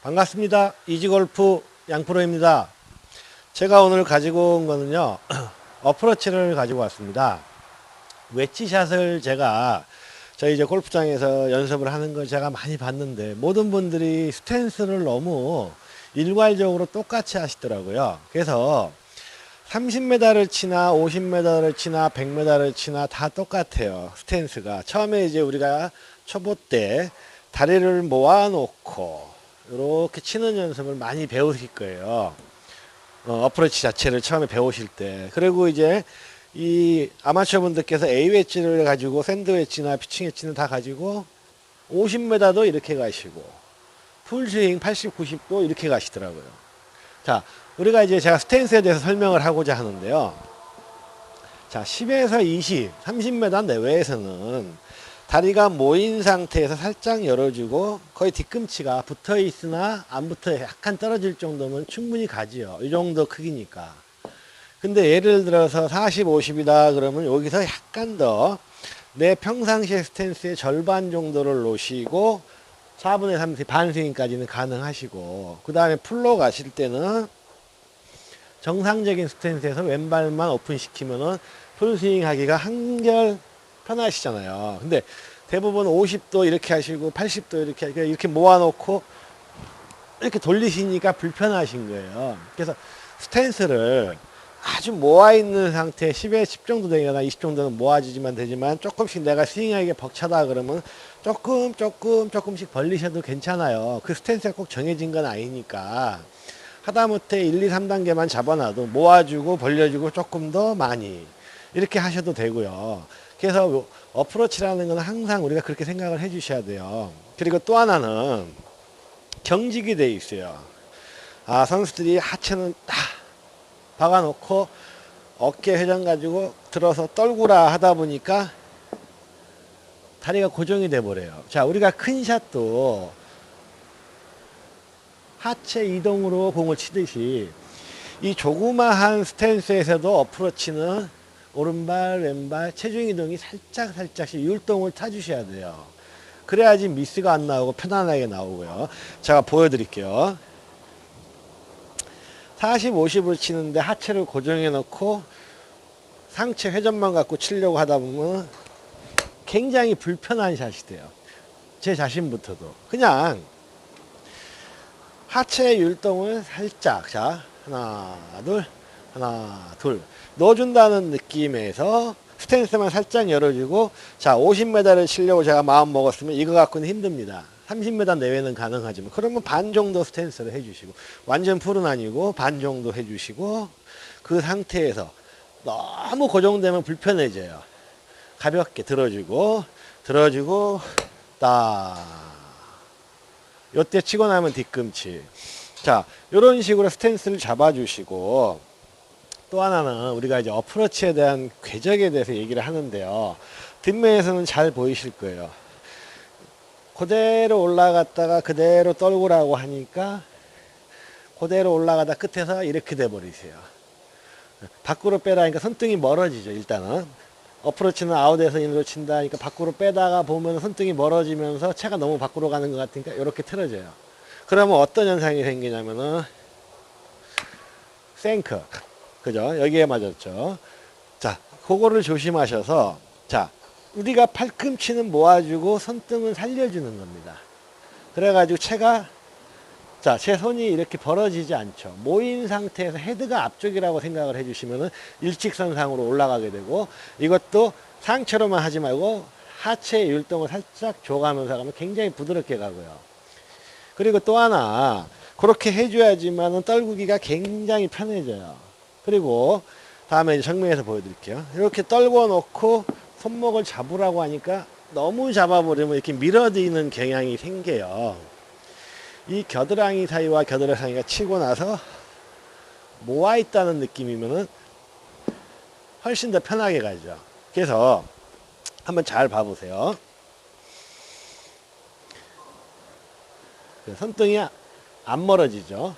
반갑습니다. 이지골프 양프로입니다. 제가 오늘 가지고 온 거는요, 어프로치를 가지고 왔습니다. 웨지샷을 제가 저희 이제 골프장에서 연습을 하는 걸 제가 많이 봤는데, 모든 분들이 스탠스를 너무 일괄적으로 똑같이 하시더라고요. 그래서 30m를 치나 50m를 치나 100m를 치나 다 똑같아요. 스탠스가. 처음에 이제 우리가 초보 때 다리를 모아 놓고 이렇게 치는 연습을 많이 배우실 거예요. 어프로치 자체를 처음에 배우실 때. 그리고 이제 이 아마추어 분들께서 A 웨지를 가지고 샌드 웨지나 피칭 웨지는 다 가지고 50m도 이렇게 가시고 풀스윙 80, 90도 이렇게 가시더라고요. 자, 우리가 이제 제가 스탠스에 대해서 설명을 하고자 하는데요. 자, 10에서 20, 30m 내외에서는 다리가 모인 상태에서 살짝 열어주고 거의 뒤꿈치가 붙어 있으나 안 붙어 약간 떨어질 정도면 충분히 가지요. 이 정도 크기니까. 근데 예를 들어서 40, 50이다 그러면 여기서 약간 더 내 평상시의 스탠스의 절반 정도를 놓으시고 4분의 3, 반스윙까지는 가능하시고, 그 다음에 풀로 가실 때는 정상적인 스탠스에서 왼발만 오픈시키면은 풀스윙 하기가 한결 편하시잖아요. 근데 대부분 50도 이렇게 하시고 80도 이렇게 하시고 이렇게 모아놓고 이렇게 돌리시니까 불편하신 거예요. 그래서 스탠스를 아주 모아있는 상태 10에 10 정도 되거나 20 정도는 모아지지만 되지만, 조금씩 내가 스윙하기가 벅차다 그러면 조금씩 벌리셔도 괜찮아요. 그 스탠스가 꼭 정해진 건 아니니까 하다못해 1, 2, 3단계만 잡아놔도 모아주고 벌려주고 조금 더 많이 이렇게 하셔도 되고요. 그래서 어프로치라는 건 항상 우리가 그렇게 생각을 해 주셔야 돼요. 그리고 또 하나는 경직이 돼 있어요. 선수들이 하체는 딱 박아놓고 어깨 회전 가지고 들어서 떨구라 하다 보니까 다리가 고정이 돼 버려요. 자, 우리가 큰 샷도 하체 이동으로 공을 치듯이 이 조그마한 스탠스에서도 어프로치는 오른발 왼발 체중 이동이 살짝씩 율동을 타주셔야 돼요. 그래야지 미스가 안 나오고 편안하게 나오고요. 제가 보여드릴게요. 40, 50을 치는데 하체를 고정해 놓고 상체 회전만 갖고 치려고 하다 보면 굉장히 불편한 샷이 돼요. 제 자신부터도. 그냥 하체 율동을 살짝, 자, 하나 둘 넣어준다는 느낌에서 스탠스만 살짝 열어주고, 자, 50m를 치려고 제가 마음 먹었으면 이거 갖고는 힘듭니다. 30m 내외는 가능하지만 그러면 반 정도 스탠스를 해주시고, 완전 풀은 아니고 반 정도 해주시고, 그 상태에서 너무 고정되면 불편해져요. 가볍게 들어주고 딱 요때 치고 나면 뒤꿈치. 자, 이런 식으로 스탠스를 잡아주시고, 또 하나는 우리가 이제 어프로치에 대한 궤적에 대해서 얘기를 하는데요. 뒷면에서는 잘 보이실 거예요. 그대로 올라갔다가 그대로 떨구라고 하니까 그대로 올라가다 끝에서 이렇게 돼 버리세요. 밖으로 빼라니까 손등이 멀어지죠. 일단은 어프로치는 아웃에서 인으로 친다 하니까 밖으로 빼다가 보면 손등이 멀어지면서 채가 너무 밖으로 가는 것 같으니까 이렇게 틀어져요. 그러면 어떤 현상이 생기냐면은 생크, 그죠? 여기에 맞았죠. 자, 그거를 조심하셔서, 자, 우리가 팔꿈치는 모아주고 손등은 살려주는 겁니다. 그래가지고 채가, 자, 제 손이 이렇게 벌어지지 않죠. 모인 상태에서 헤드가 앞쪽이라고 생각을 해주시면은 일직선상으로 올라가게 되고, 이것도 상체로만 하지 말고 하체의 율동을 살짝 줘가면서 가면 굉장히 부드럽게 가고요. 그리고 또 하나, 그렇게 해줘야지만은 떨구기가 굉장히 편해져요. 그리고 다음에 정면에서 보여드릴게요. 이렇게 떨궈 놓고 손목을 잡으라고 하니까 너무 잡아버리면 이렇게 밀어드는 경향이 생겨요. 이 겨드랑이 사이와 겨드랑이 사이가 치고 나서 모아 있다는 느낌이면은 훨씬 더 편하게 가죠. 그래서 한번 잘 봐보세요. 손등이 안 멀어지죠.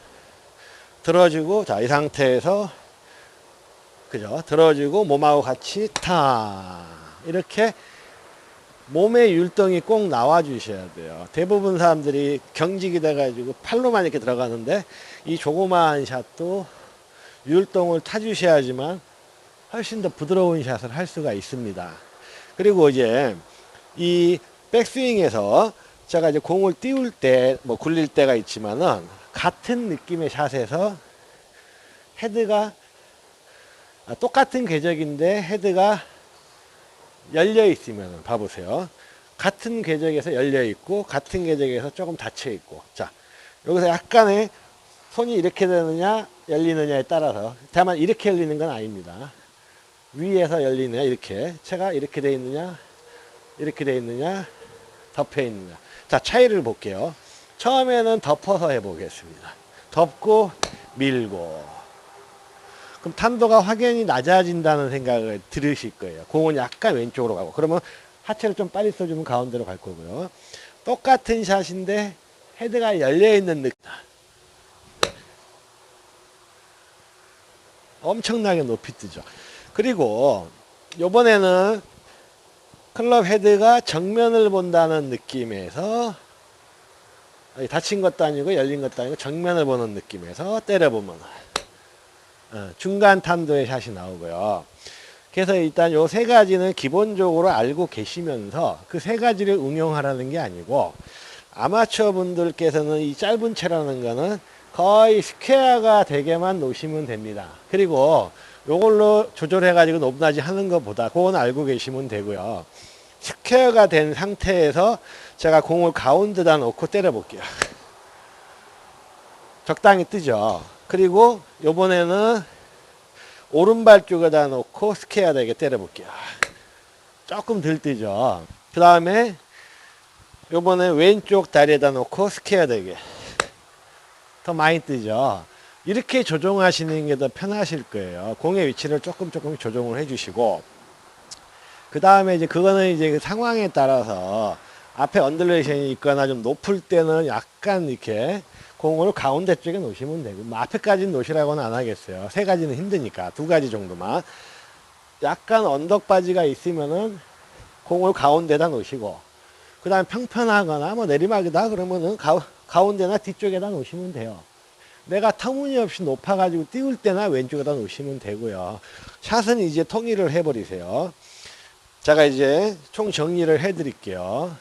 들어주고, 자, 이 상태에서, 그죠? 들어주고 몸하고 같이 타 이렇게 몸의 율동이 꼭 나와 주셔야 돼요. 대부분 사람들이 경직이 돼가지고 팔로만 이렇게 들어가는데 이 조그마한 샷도 율동을 타주셔야지만 훨씬 더 부드러운 샷을 할 수가 있습니다. 그리고 이제 이 백스윙에서 제가 이제 공을 띄울 때 뭐 굴릴 때가 있지만은 같은 느낌의 샷에서 헤드가 똑같은 궤적인데 헤드가 열려 있으면 봐보세요. 같은 궤적에서 열려 있고 같은 궤적에서 조금 닫혀 있고, 자 여기서 약간의 손이 이렇게 되느냐 열리느냐에 따라서, 다만 이렇게 열리는 건 아닙니다. 위에서 열리느냐, 이렇게 채가 이렇게 돼 있느냐 이렇게 돼 있느냐 덮여 있느냐. 자 차이를 볼게요. 처음에는 덮어서 해 보겠습니다. 덮고 밀고, 그럼 탄도가 확연히 낮아진다는 생각을 들으실 거예요. 공은 약간 왼쪽으로 가고, 그러면 하체를 좀 빨리 써주면 가운데로 갈 거고요. 똑같은 샷인데 헤드가 열려있는 느낌, 엄청나게 높이 뜨죠. 그리고 요번에는 클럽 헤드가 정면을 본다는 느낌에서, 닫힌 것도 아니고 열린 것도 아니고 정면을 보는 느낌에서 때려보면 중간 탄도의 샷이 나오고요. 그래서 일단 요 세 가지는 기본적으로 알고 계시면서 그 세 가지를 응용하라는 게 아니고, 아마추어 분들께서는 이 짧은 채라는 거는 거의 스퀘어가 되게만 놓으시면 됩니다. 그리고 요걸로 조절해 가지고 높낮이 하는 것보다 그건 알고 계시면 되고요. 스퀘어가 된 상태에서 제가 공을 가운데다 놓고 때려 볼게요. 적당히 뜨죠. 그리고 요번에는 오른발 쪽에다 놓고 스퀘어 되게 때려 볼게요. 조금 덜 뜨죠. 그 다음에 요번에 왼쪽 다리에다 놓고 스퀘어 되게 더 많이 뜨죠. 이렇게 조정하시는 게 더 편하실 거예요. 공의 위치를 조금 조정을 해주시고, 그 다음에 이제 그거는 이제 그 상황에 따라서 앞에 언더레이션이 있거나 좀 높을 때는 약간 이렇게 공을 가운데 쪽에 놓으시면 되고, 뭐 앞에까지는 놓으시라고는 안 하겠어요. 세 가지는 힘드니까 두 가지 정도만. 약간 언덕바지가 있으면은 공을 가운데다 놓으시고, 그 다음에 평평하거나 뭐 내리막이다 그러면은 가운데나 뒤쪽에다 놓으시면 돼요. 내가 터무니없이 높아가지고 띄울 때나 왼쪽에다 놓으시면 되고요. 샷은 이제 통일을 해버리세요. 제가 이제 총 정리를 해드릴게요.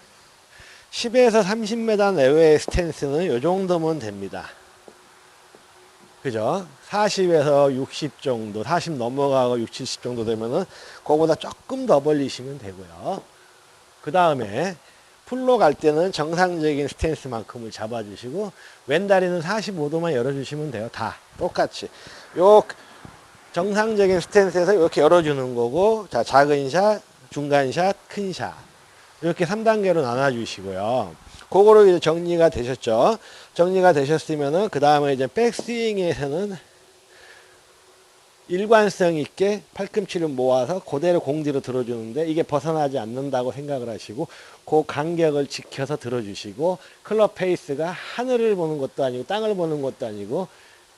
10에서 30m 내외의 스탠스는 이 정도면 됩니다. 그죠? 40에서 60 정도, 40 넘어가고 60, 70 정도 되면은 그거보다 조금 더 벌리시면 되고요. 그 다음에 풀로 갈 때는 정상적인 스탠스만큼을 잡아주시고, 왼다리는 45도만 열어주시면 돼요. 다 똑같이. 요 정상적인 스탠스에서 이렇게 열어주는 거고, 자 작은 샷, 중간 샷, 큰 샷, 이렇게 3단계로 나눠주시고요. 그거로 이제 정리가 되셨죠. 정리가 되셨으면은 그 다음에 이제 백스윙에서는 일관성 있게 팔꿈치를 모아서 그대로 공 뒤로 들어주는데, 이게 벗어나지 않는다고 생각을 하시고 그 간격을 지켜서 들어주시고, 클럽 페이스가 하늘을 보는 것도 아니고 땅을 보는 것도 아니고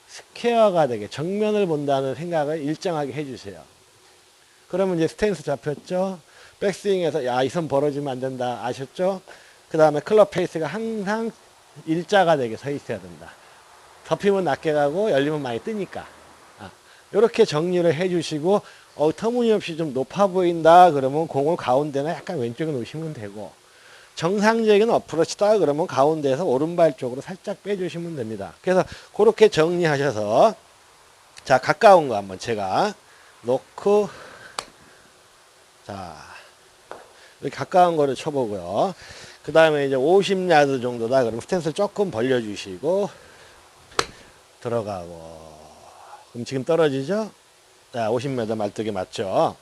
스퀘어가 되게 정면을 본다는 생각을 일정하게 해주세요. 그러면 이제 스탠스 잡혔죠. 백스윙에서 야, 이 손 벌어지면 안 된다 아셨죠? 그 다음에 클럽 페이스가 항상 일자가 되게 서 있어야 된다. 덮이면 낮게 가고 열리면 많이 뜨니까. 이렇게 정리를 해주시고, 터무니없이 좀 높아 보인다 그러면 공을 가운데나 약간 왼쪽에 놓으시면 되고, 정상적인 어프로치다 그러면 가운데에서 오른발 쪽으로 살짝 빼주시면 됩니다. 그래서 그렇게 정리하셔서, 자 가까운 거 한번 제가 놓고, 자 이렇게 가까운 거를 쳐보고요. 그 다음에 이제 50야드 정도다 그러면 스탠스를 조금 벌려주시고 들어가고, 그럼 지금 떨어지죠? 자, 50m 말뚝에 맞죠?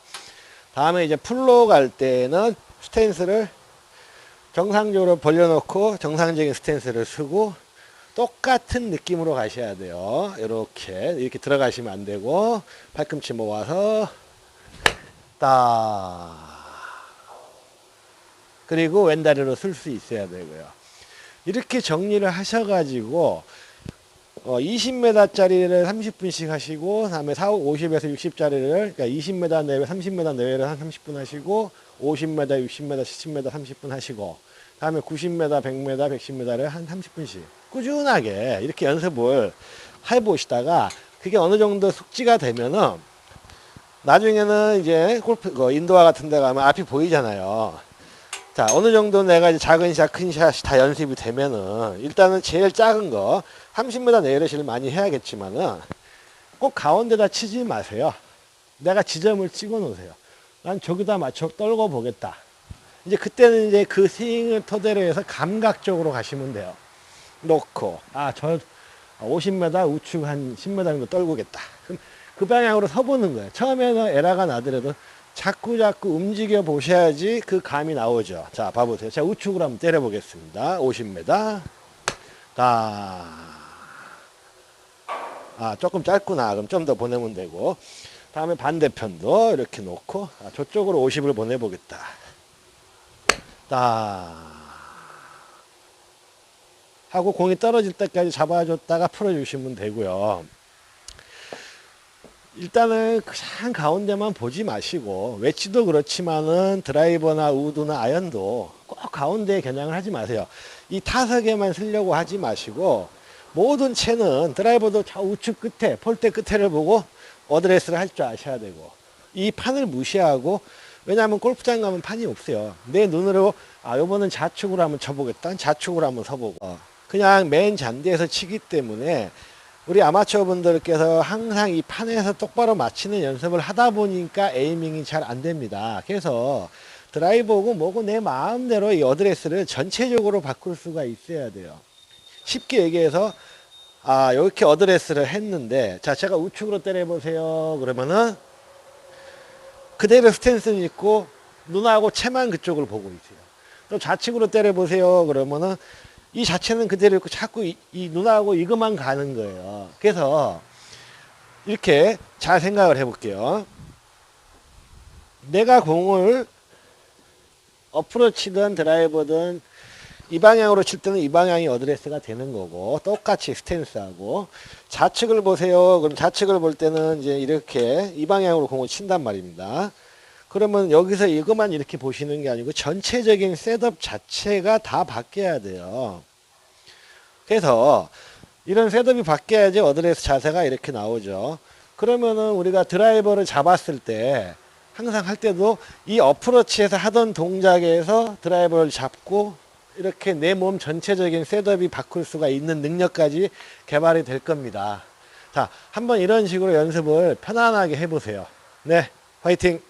다음에 이제 풀로 갈 때는 스탠스를 정상적으로 벌려놓고 정상적인 스탠스를 쓰고 똑같은 느낌으로 가셔야 돼요. 이렇게 들어가시면 안 되고, 팔꿈치 모아서 딱, 그리고 왼다리로 쓸 수 있어야 되고요. 이렇게 정리를 하셔가지고 20m짜리를 30분씩 하시고, 다음에 50에서 60짜리를, 그러니까 20m 내외, 30m 내외를 한 30분 하시고, 50m, 60m, 70m 30분 하시고 다음에 90m, 100m, 110m를 한 30분씩 꾸준하게 이렇게 연습을 해보시다가 그게 어느 정도 숙지가 되면은 나중에는 이제 골프 인도화 같은 데 가면 앞이 보이잖아요. 자, 어느 정도 내가 이제 작은 샷, 큰 샷이 다 연습이 되면은 일단은 제일 작은 거 30m 내리시를 많이 해야겠지만은 꼭 가운데다 치지 마세요. 내가 지점을 찍어 놓으세요. 난 저기다 맞춰 떨궈 보겠다. 이제 그때는 이제 그 스윙을 토대로 해서 감각적으로 가시면 돼요. 놓고, 저 50m 우측 한 10m 정도 떨구겠다. 그럼 그 방향으로 서보는 거예요. 처음에는 에러가 나더라도 자꾸 움직여 보셔야지 그 감이 나오죠. 자, 봐보세요. 제가 우측으로 한번 때려 보겠습니다. 50m. 조금 짧구나. 그럼 좀 더 보내면 되고. 다음에 반대편도 이렇게 놓고, 저쪽으로 50을 보내보겠다. 하고 공이 떨어질 때까지 잡아줬다가 풀어주시면 되고요. 일단은 그냥 가운데만 보지 마시고 웨지도 그렇지만은 드라이버나 우드나 아이언도 꼭 가운데에 겨냥을 하지 마세요. 이 타석에만 쓰려고 하지 마시고 모든 채는 드라이버도 저 우측 끝에 폴대 끝에를 보고 어드레스를 할 줄 아셔야 되고 이 판을 무시하고 왜냐하면 골프장 가면 판이 없어요. 내 눈으로 요번은 좌측으로 한번 쳐보겠다. 좌측으로 한번 서보고 그냥 맨 잔디에서 치기 때문에 우리 아마추어 분들께서 항상 이 판에서 똑바로 맞히는 연습을 하다 보니까 에이밍이 잘 안 됩니다. 그래서 드라이버고 뭐고 내 마음대로 이 어드레스를 전체적으로 바꿀 수가 있어야 돼요. 쉽게 얘기해서 이렇게 어드레스를 했는데 자, 제가 우측으로 때려보세요. 그러면은 그대로 스탠스는 있고 눈하고 채만 그쪽을 보고 있어요. 또 좌측으로 때려보세요. 그러면은 이 자체는 그대로 있고 자꾸 이 눈하고 이것만 가는 거예요. 그래서 이렇게 잘 생각을 해볼게요. 내가 공을 어프로치든 드라이버든 이 방향으로 칠 때는 이 방향이 어드레스가 되는 거고 똑같이 스탠스하고 좌측을 보세요. 그럼 좌측을 볼 때는 이제 이렇게 이 방향으로 공을 친단 말입니다. 그러면 여기서 이것만 이렇게 보시는 게 아니고 전체적인 셋업 자체가 다 바뀌어야 돼요. 그래서 이런 셋업이 바뀌어야지 어드레스 자세가 이렇게 나오죠. 그러면은 우리가 드라이버를 잡았을 때 항상 할 때도 이 어프로치에서 하던 동작에서 드라이버를 잡고 이렇게 내 몸 전체적인 셋업이 바꿀 수가 있는 능력까지 개발이 될 겁니다. 자, 한번 이런 식으로 연습을 편안하게 해보세요. 네, 화이팅!